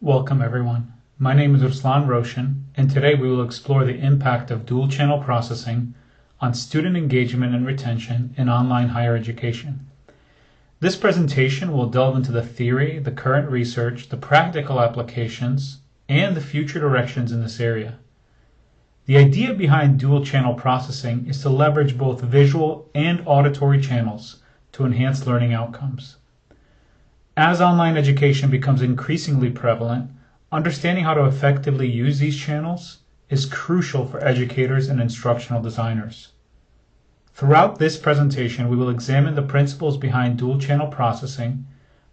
Welcome everyone. My name is Ruslan Roshan, and today we will explore the impact of dual channel processing on student engagement and retention in online higher education. This presentation will delve into the theory, the current research, the practical applications, and the future directions in this area. The idea behind dual channel processing is to leverage both visual and auditory channels to enhance learning outcomes. As online education becomes increasingly prevalent, understanding how to effectively use these channels is crucial for educators and instructional designers. Throughout this presentation, we will examine the principles behind dual channel processing,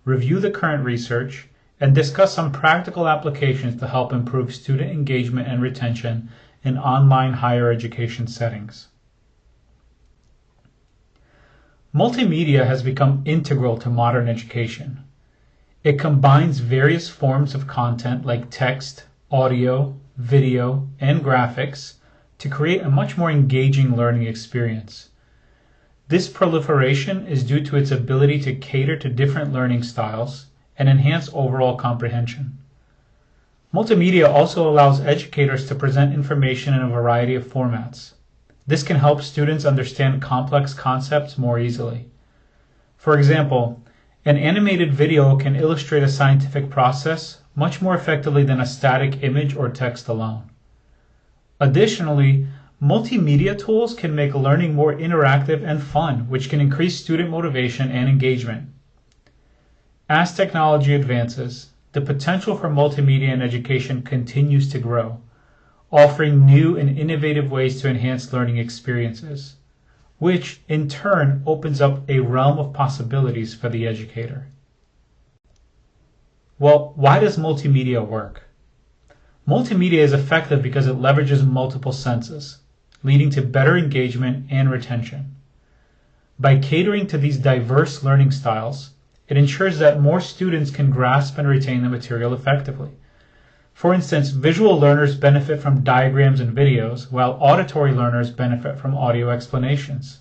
review the current research, and discuss some practical applications to help improve student engagement and retention in online higher education settings. Multimedia has become integral to modern education. It combines various forms of content like text, audio, video, and graphics to create a much more engaging learning experience. This proliferation is due to its ability to cater to different learning styles and enhance overall comprehension. Multimedia also allows educators to present information in a variety of formats. This can help students understand complex concepts more easily. For example, an animated video can illustrate a scientific process much more effectively than a static image or text alone. Additionally, multimedia tools can make learning more interactive and fun, which can increase student motivation and engagement. As technology advances, the potential for multimedia in education continues to grow, offering new and innovative ways to enhance learning experiences, which in turn opens up a realm of possibilities for the educator. Well, why does multimedia work? Multimedia is effective because it leverages multiple senses, leading to better engagement and retention. By catering to these diverse learning styles, it ensures that more students can grasp and retain the material effectively. For instance, visual learners benefit from diagrams and videos, while auditory learners benefit from audio explanations.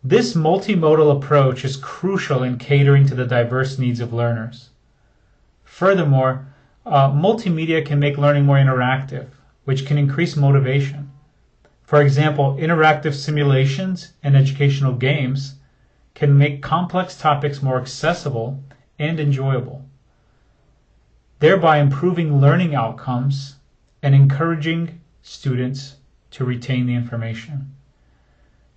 This multimodal approach is crucial in catering to the diverse needs of learners. Furthermore, multimedia can make learning more interactive, which can increase motivation. For example, interactive simulations and educational games can make complex topics more accessible and enjoyable, thereby improving learning outcomes and encouraging students to retain the information.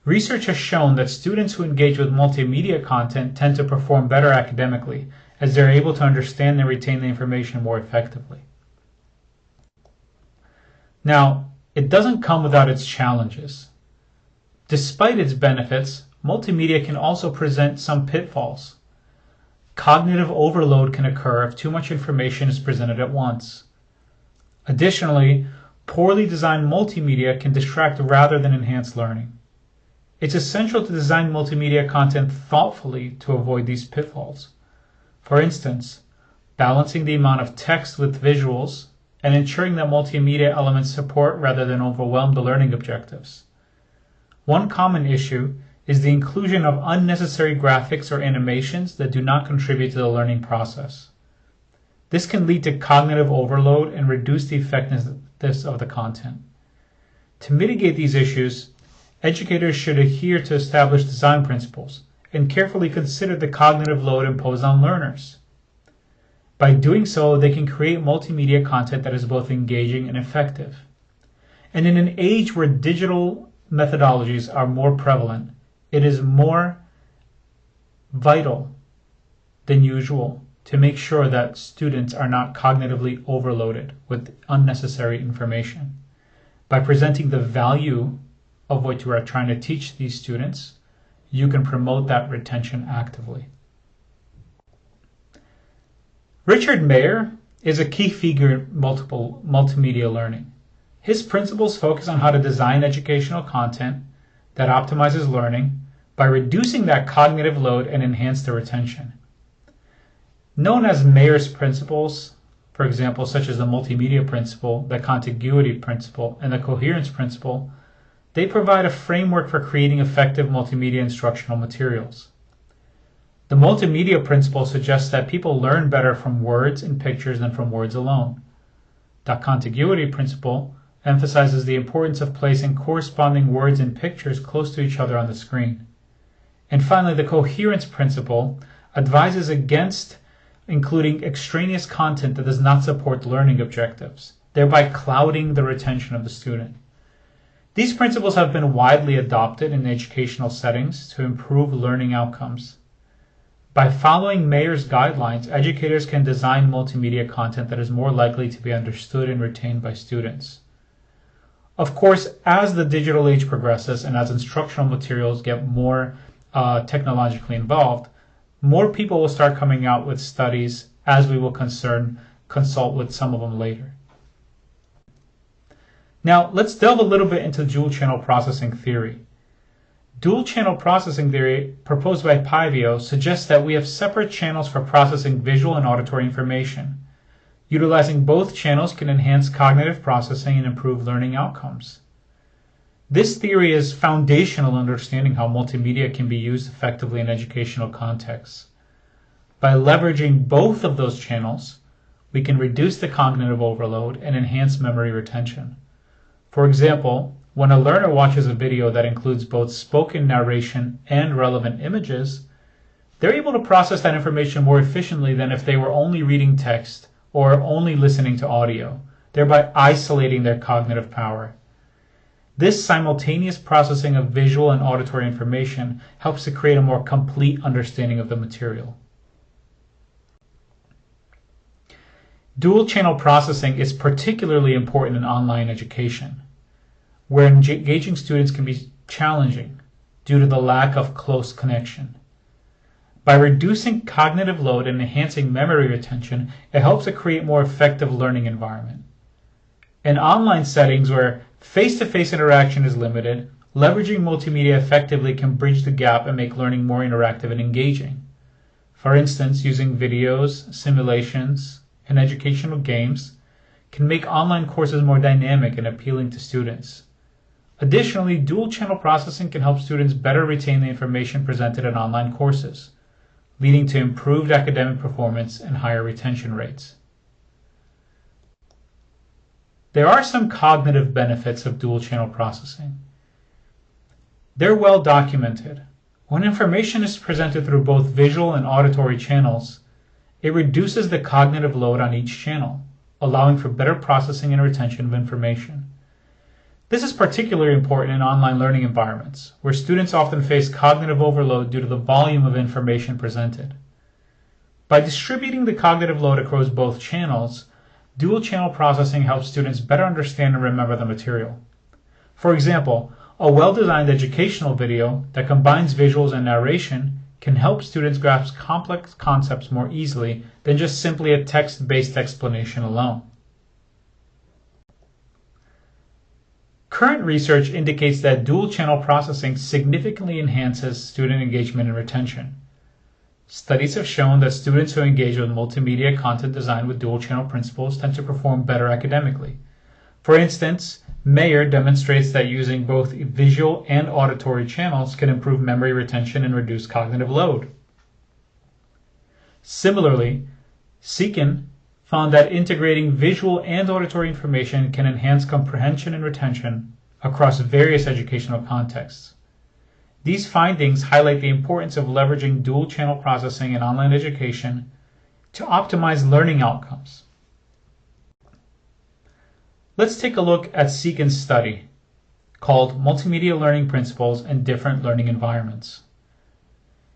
Research has shown that students who engage with multimedia content tend to perform better academically, as they're able to understand and retain the information more effectively. Now, it doesn't come without its challenges. Despite its benefits, multimedia can also present some pitfalls. Cognitive overload can occur if too much information is presented at once. Additionally, poorly designed multimedia can distract rather than enhance learning. It's essential to design multimedia content thoughtfully to avoid these pitfalls. For instance, balancing the amount of text with visuals and ensuring that multimedia elements support rather than overwhelm the learning objectives. One common issue is the inclusion of unnecessary graphics or animations that do not contribute to the learning process. This can lead to cognitive overload and reduce the effectiveness of the content. To mitigate these issues, educators should adhere to established design principles and carefully consider the cognitive load imposed on learners. By doing so, they can create multimedia content that is both engaging and effective. And in an age where digital methodologies are more prevalent, it is more vital than usual to make sure that students are not cognitively overloaded with unnecessary information. By presenting the value of what you are trying to teach these students, you can promote that retention actively. Richard Mayer is a key figure in multimedia learning. His principles focus on how to design educational content that optimizes learning by reducing that cognitive load and enhance the retention. Known as Mayer's principles, for example, such as the multimedia principle, the contiguity principle, and the coherence principle, they provide a framework for creating effective multimedia instructional materials. The multimedia principle suggests that people learn better from words and pictures than from words alone. The contiguity principle emphasizes the importance of placing corresponding words and pictures close to each other on the screen. And finally, the coherence principle advises against including extraneous content that does not support learning objectives, thereby clouding the retention of the student. These principles have been widely adopted in educational settings to improve learning outcomes. By following Mayer's guidelines, educators can design multimedia content that is more likely to be understood and retained by students. Of course, as the digital age progresses and as instructional materials get more technologically involved, more people will start coming out with studies, as we will consult with some of them later. Now, let's delve a little bit into dual channel processing theory. Dual channel processing theory, proposed by Paivio, suggests that we have separate channels for processing visual and auditory information. Utilizing both channels can enhance cognitive processing and improve learning outcomes. This theory is foundational in understanding how multimedia can be used effectively in educational contexts. By leveraging both of those channels, we can reduce the cognitive overload and enhance memory retention. For example, when a learner watches a video that includes both spoken narration and relevant images, they're able to process that information more efficiently than if they were only reading text or only listening to audio, thereby isolating their cognitive power. This simultaneous processing of visual and auditory information helps to create a more complete understanding of the material. Dual channel processing is particularly important in online education, where engaging students can be challenging due to the lack of close connection. By reducing cognitive load and enhancing memory retention, it helps to create a more effective learning environment. In online settings where face-to-face interaction is limited, leveraging multimedia effectively can bridge the gap and make learning more interactive and engaging. For instance, using videos, simulations, and educational games can make online courses more dynamic and appealing to students. Additionally, dual channel processing can help students better retain the information presented in online courses, leading to improved academic performance and higher retention rates. There are some cognitive benefits of dual channel processing. They're well documented. When information is presented through both visual and auditory channels, it reduces the cognitive load on each channel, allowing for better processing and retention of information. This is particularly important in online learning environments, where students often face cognitive overload due to the volume of information presented. By distributing the cognitive load across both channels, dual channel processing helps students better understand and remember the material. For example, a well-designed educational video that combines visuals and narration can help students grasp complex concepts more easily than just simply a text-based explanation alone. Current research indicates that dual channel processing significantly enhances student engagement and retention. Studies have shown that students who engage with multimedia content designed with dual channel principles tend to perform better academically. For instance, Mayer demonstrates that using both visual and auditory channels can improve memory retention and reduce cognitive load. Similarly, Seekin found that integrating visual and auditory information can enhance comprehension and retention across various educational contexts. These findings highlight the importance of leveraging dual channel processing in online education to optimize learning outcomes. Let's take a look at Seekin's study called Multimedia Learning Principles in Different Learning Environments.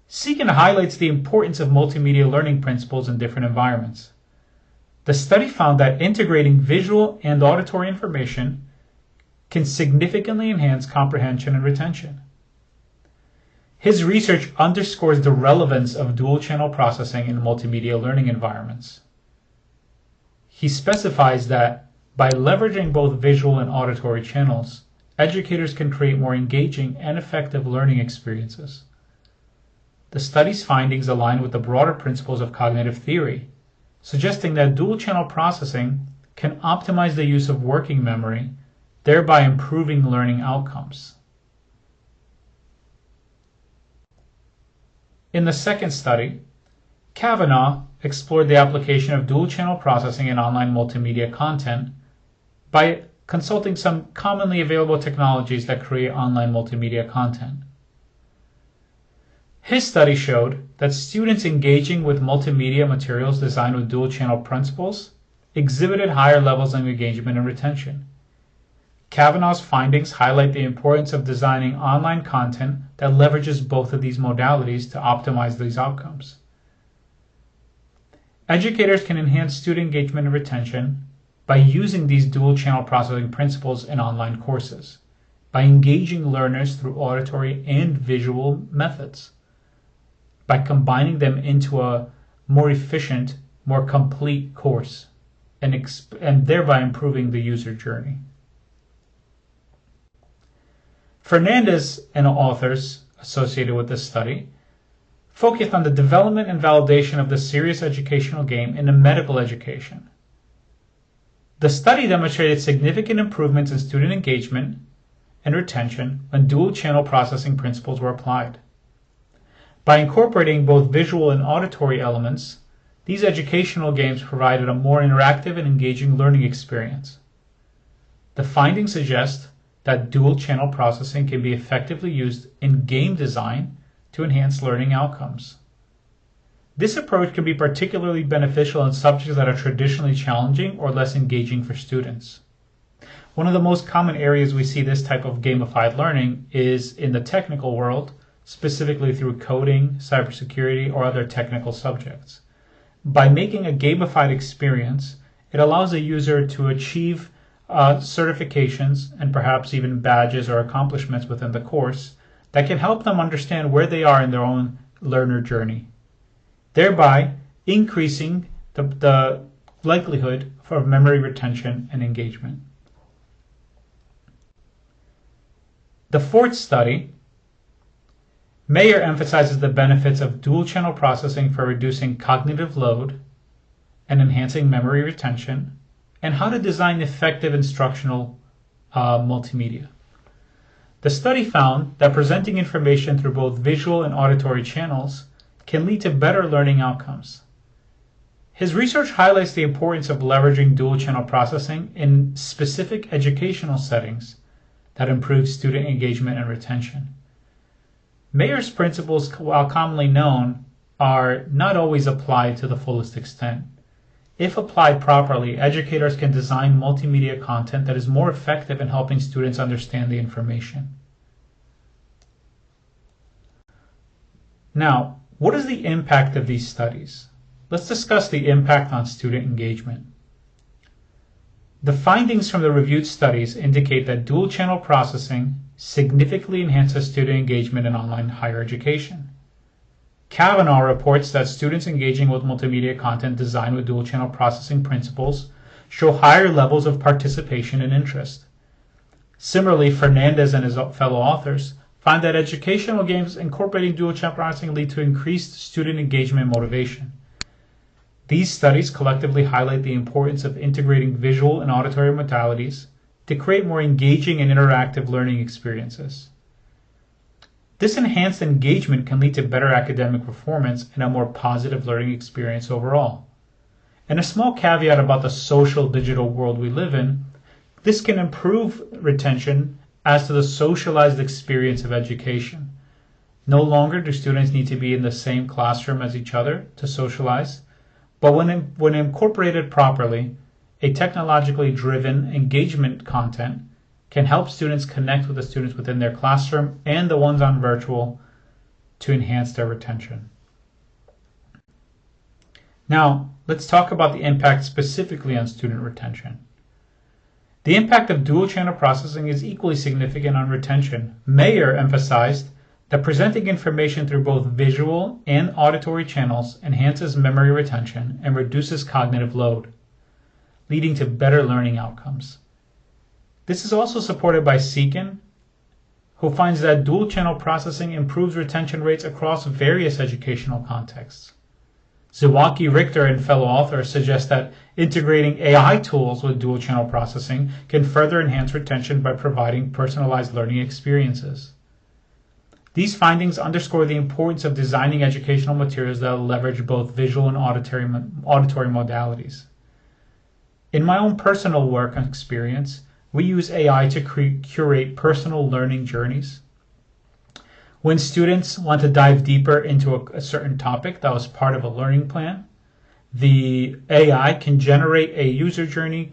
Seekin highlights the importance of multimedia learning principles in different environments. The study found that integrating visual and auditory information can significantly enhance comprehension and retention. His research underscores the relevance of dual channel processing in multimedia learning environments. He specifies that by leveraging both visual and auditory channels, educators can create more engaging and effective learning experiences. The study's findings align with the broader principles of cognitive theory, suggesting that dual channel processing can optimize the use of working memory, thereby improving learning outcomes. In the second study, Kavanaugh explored the application of dual-channel processing in online multimedia content by consulting some commonly available technologies that create online multimedia content. His study showed that students engaging with multimedia materials designed with dual-channel principles exhibited higher levels of engagement and retention. Kavanaugh's findings highlight the importance of designing online content that leverages both of these modalities to optimize these outcomes. Educators can enhance student engagement and retention by using these dual-channel processing principles in online courses, by engaging learners through auditory and visual methods, by combining them into a more efficient, more complete course, and thereby improving the user journey. Fernandez and authors associated with this study focused on the development and validation of the serious educational game in medical education. The study demonstrated significant improvements in student engagement and retention when dual-channel processing principles were applied. By incorporating both visual and auditory elements, these educational games provided a more interactive and engaging learning experience. The findings suggest that dual-channel processing can be effectively used in game design to enhance learning outcomes. This approach can be particularly beneficial in subjects that are traditionally challenging or less engaging for students. One of the most common areas we see this type of gamified learning is in the technical world, specifically through coding, cybersecurity, or other technical subjects. By making a gamified experience, it allows a user to achieve certifications and perhaps even badges or accomplishments within the course that can help them understand where they are in their own learner journey, thereby increasing the likelihood for memory retention and engagement. The fourth study, Mayer emphasizes the benefits of dual-channel processing for reducing cognitive load and enhancing memory retention, and how to design effective instructional multimedia. The study found that presenting information through both visual and auditory channels can lead to better learning outcomes. His research highlights the importance of leveraging dual-channel processing in specific educational settings that improve student engagement and retention. Mayer's principles, while commonly known, are not always applied to the fullest extent. If applied properly, educators can design multimedia content that is more effective in helping students understand the information. Now, what is the impact of these studies? Let's discuss the impact on student engagement. The findings from the reviewed studies indicate that dual-channel processing significantly enhances student engagement in online higher education. Kavanaugh reports that students engaging with multimedia content designed with dual-channel processing principles show higher levels of participation and interest. Similarly, Fernandez and his fellow authors find that educational games incorporating dual-channel processing lead to increased student engagement and motivation. These studies collectively highlight the importance of integrating visual and auditory modalities to create more engaging and interactive learning experiences. This enhanced engagement can lead to better academic performance and a more positive learning experience overall. And a small caveat about the social digital world we live in, this can improve retention as to the socialized experience of education. No longer do students need to be in the same classroom as each other to socialize, but when incorporated properly, a technologically driven engagement content can help students connect with the students within their classroom and the ones on virtual to enhance their retention. Now, let's talk about the impact specifically on student retention. The impact of dual-channel processing is equally significant on retention. Mayer emphasized that presenting information through both visual and auditory channels enhances memory retention and reduces cognitive load, leading to better learning outcomes. This is also supported by Seekin, who finds that dual-channel processing improves retention rates across various educational contexts. Zawacki, Richter, and fellow authors suggest that integrating AI tools with dual-channel processing can further enhance retention by providing personalized learning experiences. These findings underscore the importance of designing educational materials that leverage both visual and auditory modalities. In my own personal work and experience, we use AI to curate personal learning journeys. When students want to dive deeper into a certain topic that was part of a learning plan, the AI can generate a user journey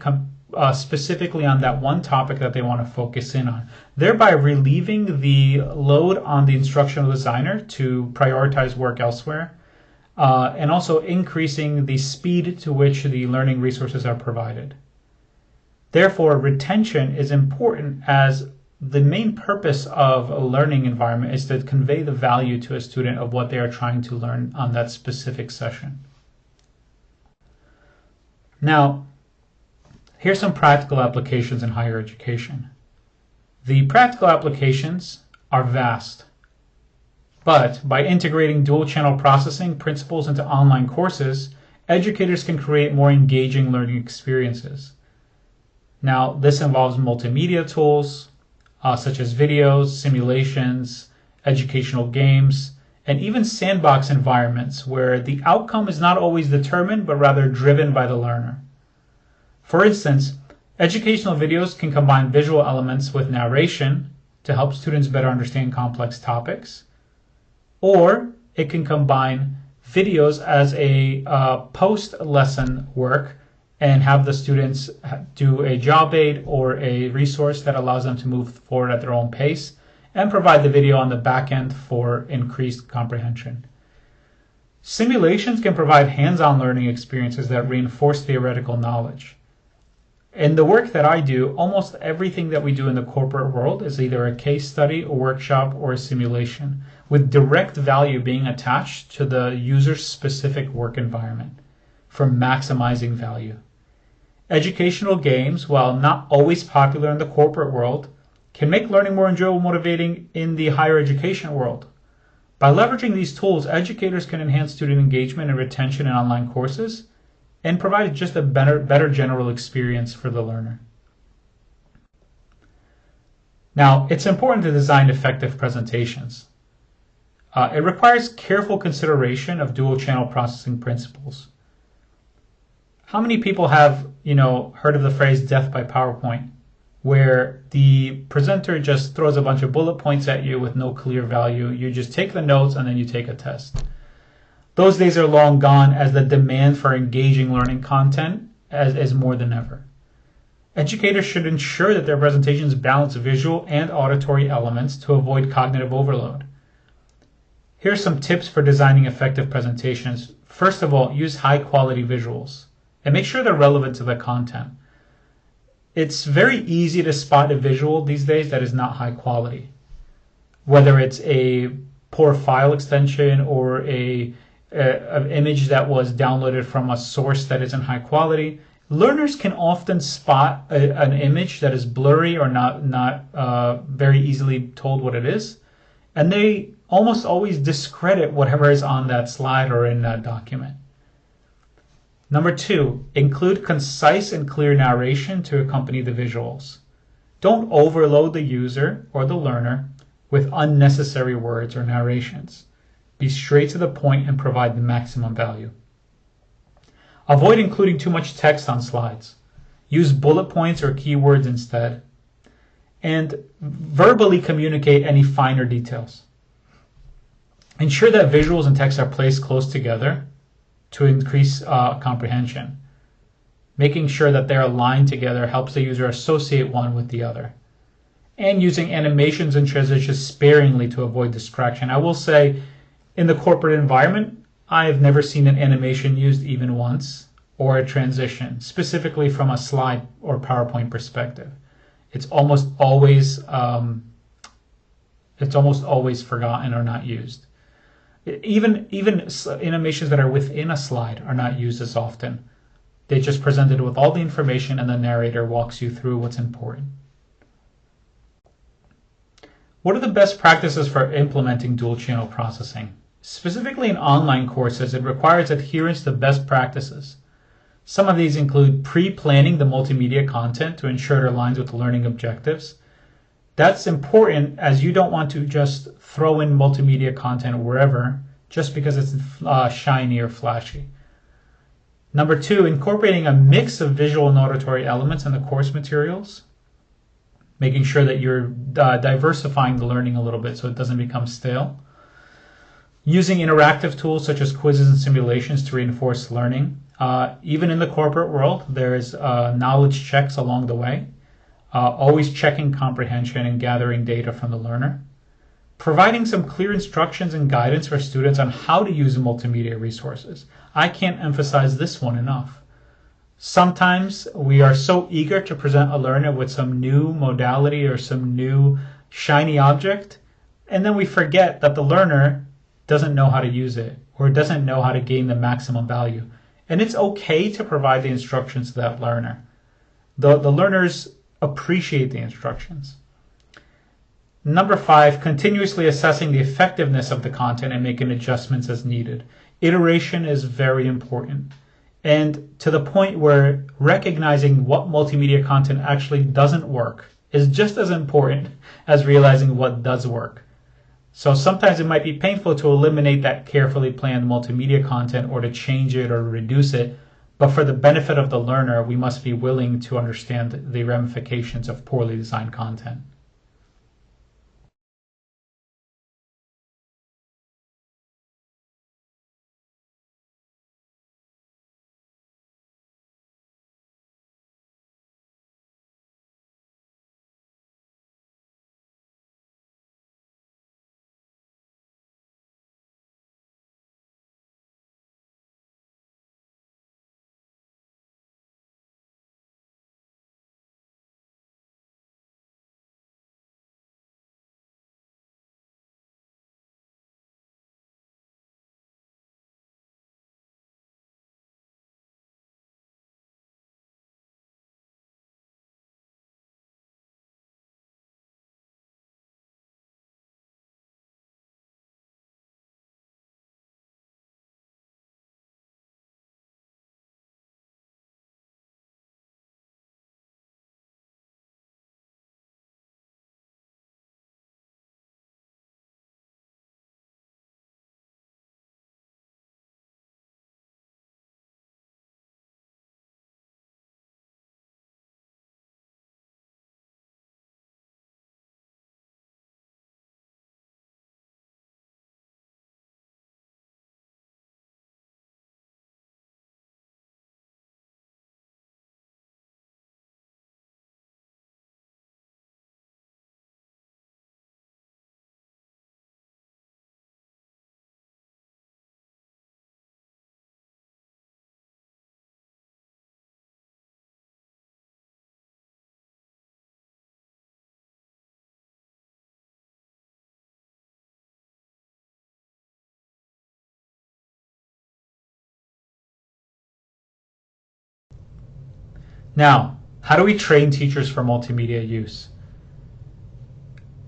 specifically on that one topic that they want to focus in on, thereby relieving the load on the instructional designer to prioritize work elsewhere, and also increasing the speed to which the learning resources are provided. Therefore, retention is important, as the main purpose of a learning environment is to convey the value to a student of what they are trying to learn on that specific session. Now, here's some practical applications in higher education. The practical applications are vast, but by integrating dual channel processing principles into online courses, educators can create more engaging learning experiences. Now, this involves multimedia tools, such as videos, simulations, educational games, and even sandbox environments where the outcome is not always determined, but rather driven by the learner. For instance, educational videos can combine visual elements with narration to help students better understand complex topics, or it can combine videos as a post-lesson work and have the students do a job aid or a resource that allows them to move forward at their own pace, and provide the video on the back end for increased comprehension. Simulations can provide hands-on learning experiences that reinforce theoretical knowledge. In the work that I do, almost everything that we do in the corporate world is either a case study, a workshop, or a simulation, with direct value being attached to the user's specific work environment for maximizing value. Educational games, while not always popular in the corporate world, can make learning more enjoyable, motivating in the higher education world. By leveraging these tools, educators can enhance student engagement and retention in online courses and provide just a better general experience for the learner. Now, it's important to design effective presentations. It requires careful consideration of dual channel processing principles. How many people have, heard of the phrase death by PowerPoint, where the presenter just throws a bunch of bullet points at you with no clear value? You just take the notes and then you take a test. Those days are long gone, as the demand for engaging learning content is more than ever. Educators should ensure that their presentations balance visual and auditory elements to avoid cognitive overload. Here are some tips for designing effective presentations. First of all, use high-quality visuals and make sure they're relevant to the content. It's very easy to spot a visual these days that is not high quality, whether it's a poor file extension or an image that was downloaded from a source that isn't high quality. Learners can often spot an image that is blurry or not very easily told what it is, and they almost always discredit whatever is on that slide or in that document. Number 2, include concise and clear narration to accompany the visuals. Don't overload the user or the learner with unnecessary words or narrations. Be straight to the point and provide the maximum value. Avoid including too much text on slides. Use bullet points or keywords instead. And verbally communicate any finer details. Ensure that visuals and text are placed close together to increase comprehension. Making sure that they're aligned together helps the user associate one with the other. And using animations and transitions sparingly to avoid distraction. I will say, in the corporate environment, I've never seen an animation used even once, or a transition, specifically from a slide or PowerPoint perspective. It's almost always forgotten or not used. Even animations that are within a slide are not used as often. They just presented with all the information and the narrator walks you through what's important. What are the best practices for implementing dual channel processing? Specifically in online courses, it requires adherence to best practices. Some of these include pre-planning the multimedia content to ensure it aligns with learning objectives, That's important as you don't want to just throw in multimedia content wherever just because it's shiny or flashy. Number two, incorporating a mix of visual and auditory elements in the course materials, making sure that you're diversifying the learning a little bit so it doesn't become stale. Using interactive tools such as quizzes and simulations to reinforce learning. Even in the corporate world, there's knowledge checks along the way. Always checking comprehension and gathering data from the learner. Providing some clear instructions and guidance for students on how to use multimedia resources. I can't emphasize this one enough. Sometimes we are so eager to present a learner with some new modality or some new shiny object, and then we forget that the learner doesn't know how to use it or doesn't know how to gain the maximum value. And it's okay to provide the instructions to that learner. The learners appreciate the instructions. Number five, continuously assessing the effectiveness of the content and making adjustments as needed. Iteration is very important. And to the point where recognizing what multimedia content actually doesn't work is just as important as realizing what does work. So sometimes it might be painful to eliminate that carefully planned multimedia content or to change it or reduce it, but for the benefit of the learner, we must be willing to understand the ramifications of poorly designed content. Now, how do we train teachers for multimedia use?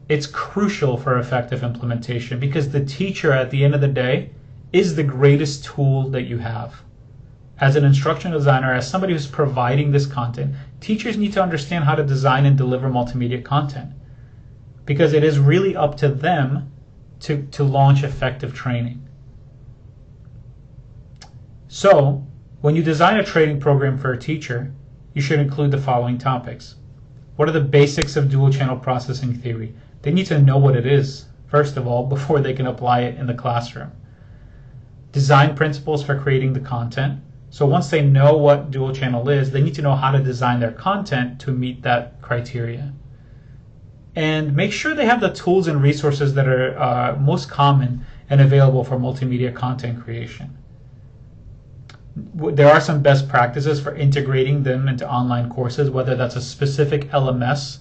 It's crucial for effective implementation because the teacher at the end of the day is the greatest tool that you have. As an instructional designer, as somebody who's providing this content, teachers need to understand how to design and deliver multimedia content because it is really up to them to launch effective training. So, when you design a training program for a teacher, you should include the following topics. What are the basics of dual channel processing theory? They need to know what it is, first of all, before they can apply it in the classroom. Design principles for creating the content. So once they know what dual channel is, they need to know how to design their content to meet that criteria. And make sure they have the tools and resources that are most common and available for multimedia content creation. There are some best practices for integrating them into online courses, whether that's a specific LMS,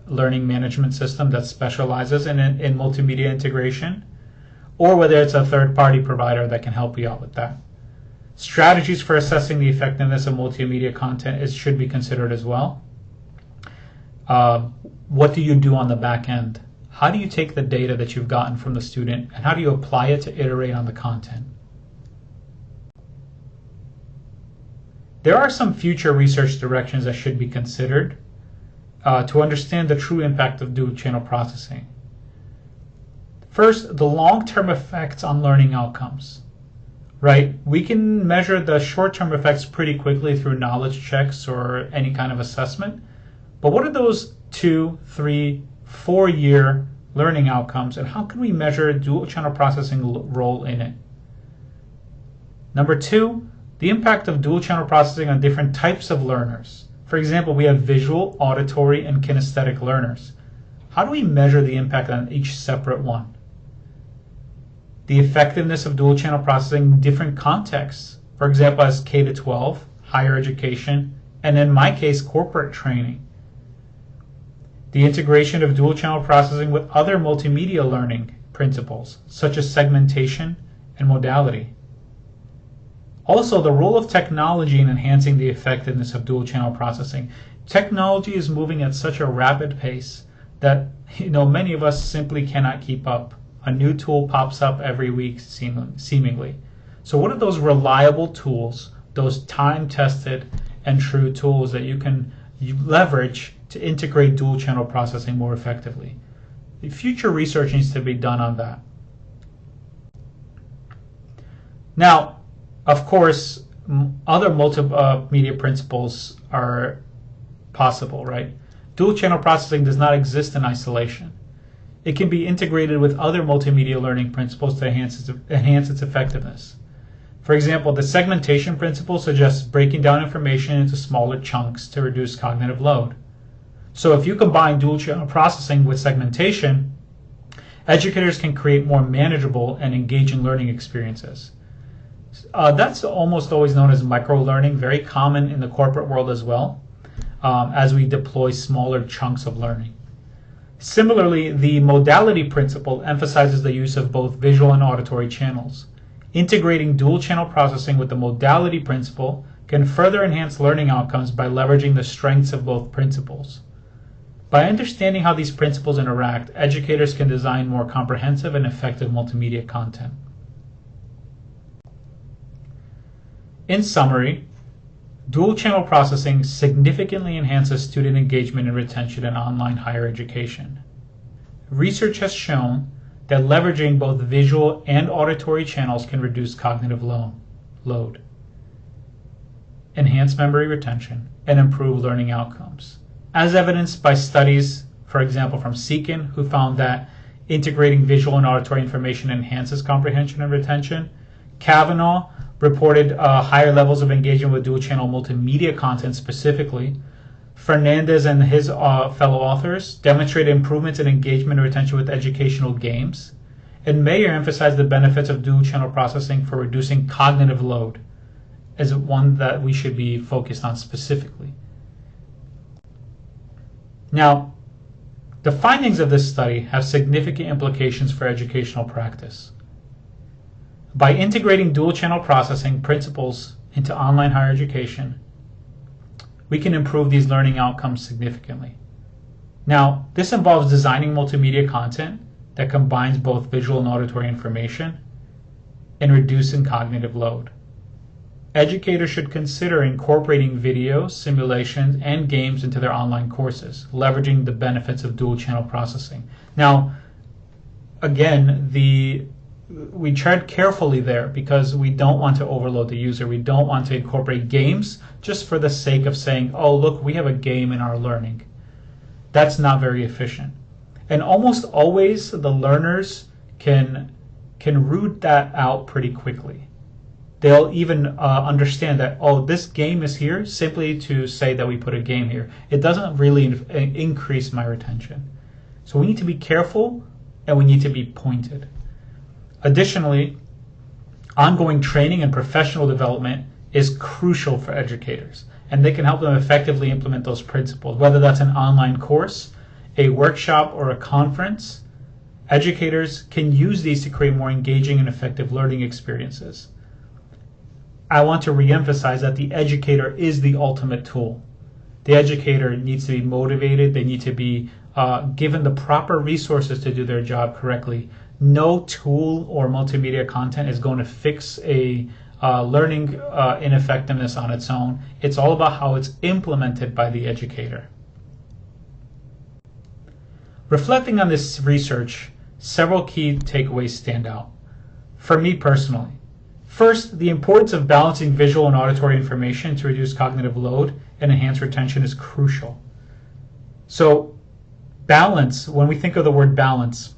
learning management system that specializes in multimedia integration, or whether it's a third-party provider that can help you out with that. Strategies for assessing the effectiveness of multimedia content should be considered as well. What do you do on the back end? How do you take the data that you've gotten from the student and how do you apply it to iterate on the content? There are some future research directions that should be considered. to understand the true impact of dual channel processing. First, the long-term effects on learning outcomes. Right? We can measure the short-term effects pretty quickly through knowledge checks or any kind of assessment. But what are those 2, 3, 4-year learning outcomes, and how can we measure dual channel processing role in it? Number 2, the impact of dual channel processing on different types of learners. For example, we have visual, auditory, and kinesthetic learners. How do we measure the impact on each separate one? The effectiveness of dual channel processing in different contexts. For example, as K-12, higher education, and in my case, corporate training. The integration of dual channel processing with other multimedia learning principles, such as segmentation and modality. Also, the role of technology in enhancing the effectiveness of dual channel processing. Technology is moving at such a rapid pace that many of us simply cannot keep up. A new tool pops up every week, seemingly. So what are those reliable tools, those time-tested and true tools that you can leverage to integrate dual channel processing more effectively? Future research needs to be done on that. Now, of course, other multimedia principles are possible, right? Dual channel processing does not exist in isolation. It can be integrated with other multimedia learning principles to enhance its effectiveness. For example, the segmentation principle suggests breaking down information into smaller chunks to reduce cognitive load. So if you combine dual channel processing with segmentation, educators can create more manageable and engaging learning experiences. That's almost always known as micro-learning, very common in the corporate world as well, as we deploy smaller chunks of learning. Similarly, the modality principle emphasizes the use of both visual and auditory channels. Integrating dual channel processing with the modality principle can further enhance learning outcomes by leveraging the strengths of both principles. By understanding how these principles interact, educators can design more comprehensive and effective multimedia content. In summary, dual channel processing significantly enhances student engagement and retention in online higher education. Research has shown that leveraging both visual and auditory channels can reduce cognitive load, enhance memory retention, and improve learning outcomes. As evidenced by studies, for example, from Seekin, who found that integrating visual and auditory information enhances comprehension and retention. Kavanaugh reported higher levels of engagement with dual-channel multimedia content specifically. Fernandez and his fellow authors demonstrated improvements in engagement and retention with educational games. And Mayer emphasized the benefits of dual-channel processing for reducing cognitive load as one that we should be focused on specifically. Now, the findings of this study have significant implications for educational practice. By integrating dual-channel processing principles into online higher education, we can improve these learning outcomes significantly. Now, this involves designing multimedia content that combines both visual and auditory information and reducing cognitive load. Educators should consider incorporating videos, simulations, and games into their online courses, leveraging the benefits of dual-channel processing. Now, again, we tread carefully there because we don't want to overload the user. We don't want to incorporate games just for the sake of saying, oh, look, we have a game in our learning. That's not very efficient. And almost always the learners can root that out pretty quickly. They'll even understand that, oh, this game is here simply to say that we put a game here. It doesn't really increase my retention. So we need to be careful and we need to be pointed. Additionally, ongoing training and professional development is crucial for educators, and they can help them effectively implement those principles. Whether that's an online course, a workshop, or a conference, educators can use these to create more engaging and effective learning experiences. I want to reemphasize that the educator is the ultimate tool. The educator needs to be motivated. They need to be given the proper resources to do their job correctly. No tool or multimedia content is going to fix a learning ineffectiveness on its own. It's all about how it's implemented by the educator. Reflecting on this research, several key takeaways stand out. For me personally, first, the importance of balancing visual and auditory information to reduce cognitive load and enhance retention is crucial. So, balance, when we think of the word balance,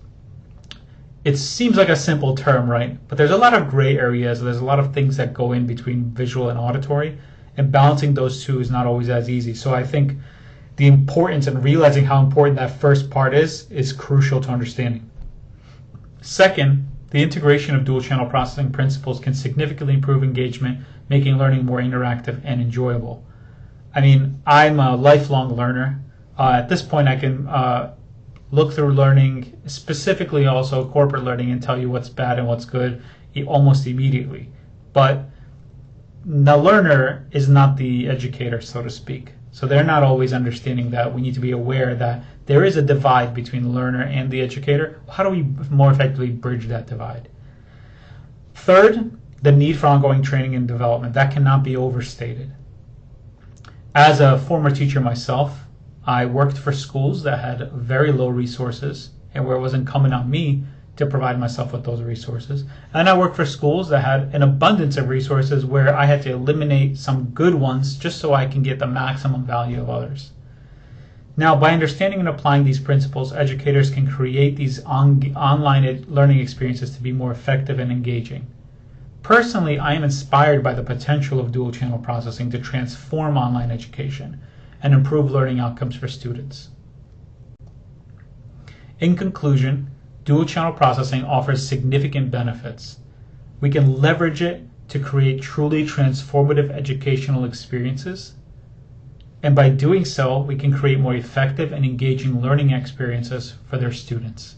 it seems like a simple term, right? But there's a lot of gray areas. There's a lot of things that go in between visual and auditory, and balancing those two is not always as easy. So I think the importance and realizing how important that first part is crucial to understanding. Second, the integration of dual channel processing principles can significantly improve engagement, making learning more interactive and enjoyable. I mean, I'm a lifelong learner. At this point, I can look through learning, specifically also corporate learning, and tell you what's bad and what's good almost immediately. But the learner is not the educator, so to speak. So they're not always understanding that. We need to be aware that there is a divide between the learner and the educator. How do we more effectively bridge that divide? Third, the need for ongoing training and development. That cannot be overstated. As a former teacher myself, I worked for schools that had very low resources and where it was incumbent on me to provide myself with those resources. And I worked for schools that had an abundance of resources where I had to eliminate some good ones just so I can get the maximum value of others. Now, by understanding and applying these principles, educators can create these online learning experiences to be more effective and engaging. Personally, I am inspired by the potential of dual channel processing to transform online education and improve learning outcomes for students. In conclusion, dual channel processing offers significant benefits. We can leverage it to create truly transformative educational experiences, and by doing so, we can create more effective and engaging learning experiences for their students.